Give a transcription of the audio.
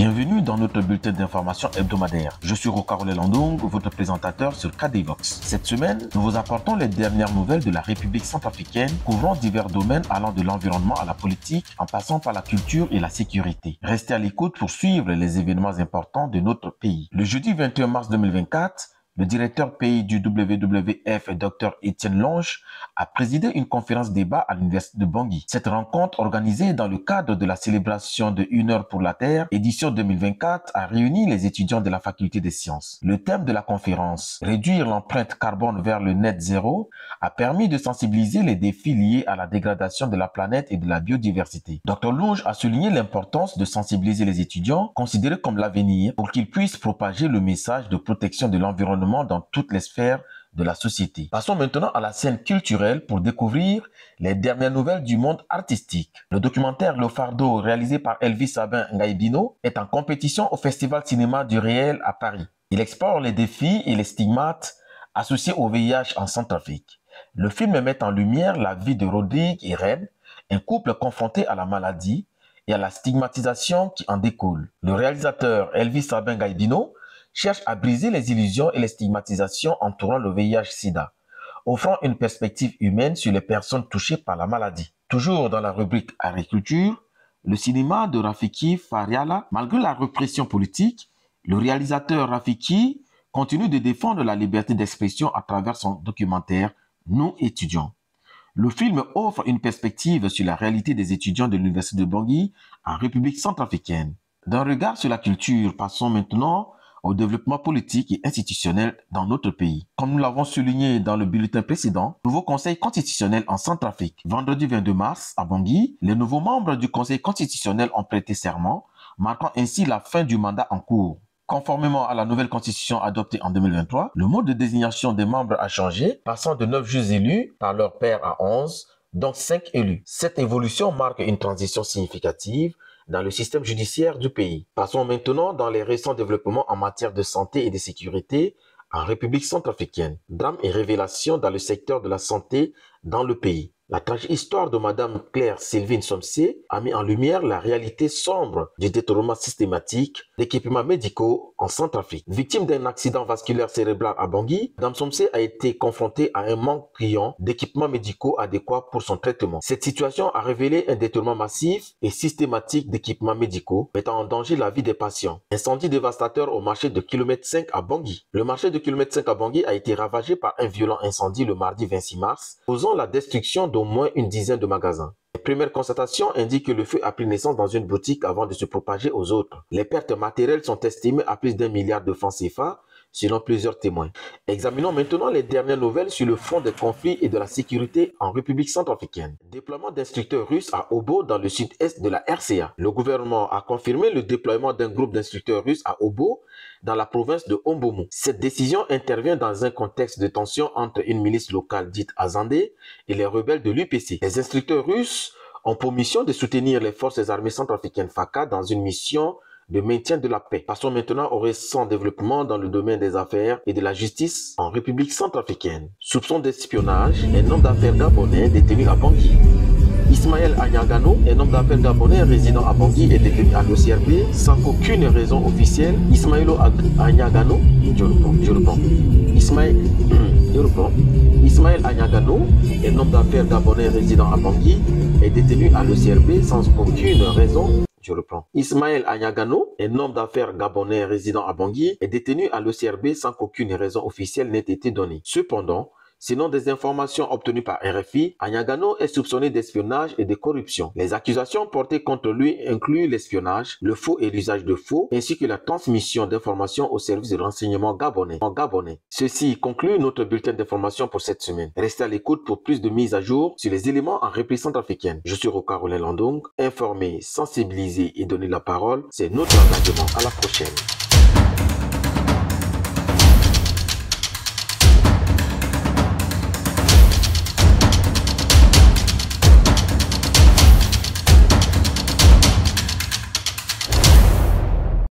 Bienvenue dans notre bulletin d'information hebdomadaire. Je suis Rocarole Landong, votre présentateur sur KDVox. Cette semaine, nous vous apportons les dernières nouvelles de la République centrafricaine, couvrant divers domaines allant de l'environnement à la politique, en passant par la culture et la sécurité. Restez à l'écoute pour suivre les événements importants de notre pays. Le jeudi 21 mars 2024, le directeur pays du WWF, Dr Étienne Longe, a présidé une conférence débat à l'université de Bangui. Cette rencontre, organisée dans le cadre de la célébration de 1 heure pour la Terre, édition 2024, a réuni les étudiants de la faculté des sciences. Le thème de la conférence, réduire l'empreinte carbone vers le net zéro, a permis de sensibiliser les défis liés à la dégradation de la planète et de la biodiversité. Dr Longe a souligné l'importance de sensibiliser les étudiants, considérés comme l'avenir, pour qu'ils puissent propager le message de protection de l'environnement dans toutes les sphères de la société. Passons maintenant à la scène culturelle pour découvrir les dernières nouvelles du monde artistique. Le documentaire Le Fardeau, réalisé par Elvis Sabin Ngaïbino, est en compétition au Festival Cinéma du Réel à Paris. Il explore les défis et les stigmates associés au VIH en Centrafrique. Le film met en lumière la vie de Rodrigue et Ren, un couple confronté à la maladie et à la stigmatisation qui en découle. Le réalisateur Elvis Sabin Ngaïbino cherche à briser les illusions et les stigmatisations entourant le VIH-Sida, offrant une perspective humaine sur les personnes touchées par la maladie. Toujours dans la rubrique agriculture, le cinéma de Rafiki Fariala, malgré la répression politique, le réalisateur Rafiki continue de défendre la liberté d'expression à travers son documentaire « Nous étudiants ». Le film offre une perspective sur la réalité des étudiants de l'université de Bangui en République centrafricaine. D'un regard sur la culture, passons maintenant au développement politique et institutionnel dans notre pays. Comme nous l'avons souligné dans le bulletin précédent, nouveau conseil constitutionnel en Centrafrique. Vendredi 22 mars, à Bangui, les nouveaux membres du conseil constitutionnel ont prêté serment, marquant ainsi la fin du mandat en cours. Conformément à la nouvelle constitution adoptée en 2023, le mode de désignation des membres a changé, passant de 9 juges élus par leur pairs à 11, donc 5 élus. Cette évolution marque une transition significative dans le système judiciaire du pays. Passons maintenant dans les récents développements en matière de santé et de sécurité en République centrafricaine. Drame et révélation dans le secteur de la santé dans le pays. La tragique histoire de Madame Claire Sylvine Somsé a mis en lumière la réalité sombre du détournement systématique d'équipements médicaux en Centrafrique. Victime d'un accident vasculaire cérébral à Bangui, Madame Somsé a été confrontée à un manque criant d'équipements médicaux adéquats pour son traitement. Cette situation a révélé un détournement massif et systématique d'équipements médicaux, mettant en danger la vie des patients. Incendie dévastateur au marché de Kilomètre 5 à Bangui. Le marché de Kilomètre 5 à Bangui a été ravagé par un violent incendie le mardi 26 mars, causant la destruction d'au moins une dizaine de magasins. Les premières constatations indiquent que le feu a pris naissance dans une boutique avant de se propager aux autres. Les pertes matérielles sont estimées à plus d'1 milliard de francs CFA, selon plusieurs témoins. Examinons maintenant les dernières nouvelles sur le front des conflits et de la sécurité en République centrafricaine. Déploiement d'instructeurs russes à Obo dans le sud-est de la RCA. Le gouvernement a confirmé le déploiement d'un groupe d'instructeurs russes à Obo dans la province de Ombomu. Cette décision intervient dans un contexte de tension entre une milice locale dite Azandé et les rebelles de l'UPC. Les instructeurs russes ont pour mission de soutenir les forces armées centrafricaines FACA dans une mission de maintien de la paix. Passons maintenant au récent développement dans le domaine des affaires et de la justice en République centrafricaine. Soupçon d'espionnage, un homme d'affaires gabonais détenu à Bangui. Ismaël Anyagano, un homme d'affaires gabonais résident à Bangui, est détenu à l'OCRB sans qu'aucune raison officielle. Ismaëlo Anyagano, je reprends. Ismaël Anyagano, un homme d'affaires gabonais résident à Bangui, est détenu à l'OCRB sans aucune raison. Je reprends. Ismaël Anyagano, un homme d'affaires gabonais résident à Bangui, est détenu à l'OCRB sans qu'aucune raison officielle n'ait été donnée. Cependant, selon des informations obtenues par RFI, Anyagano est soupçonné d'espionnage et de corruption. Les accusations portées contre lui incluent l'espionnage, le faux et l'usage de faux, ainsi que la transmission d'informations au service de renseignement gabonais. Ceci conclut notre bulletin d'information pour cette semaine. Restez à l'écoute pour plus de mises à jour sur les éléments en République centrafricaine. Je suis Rocarole Landong. Informer, sensibiliser et donner la parole, c'est notre engagement. À la prochaine.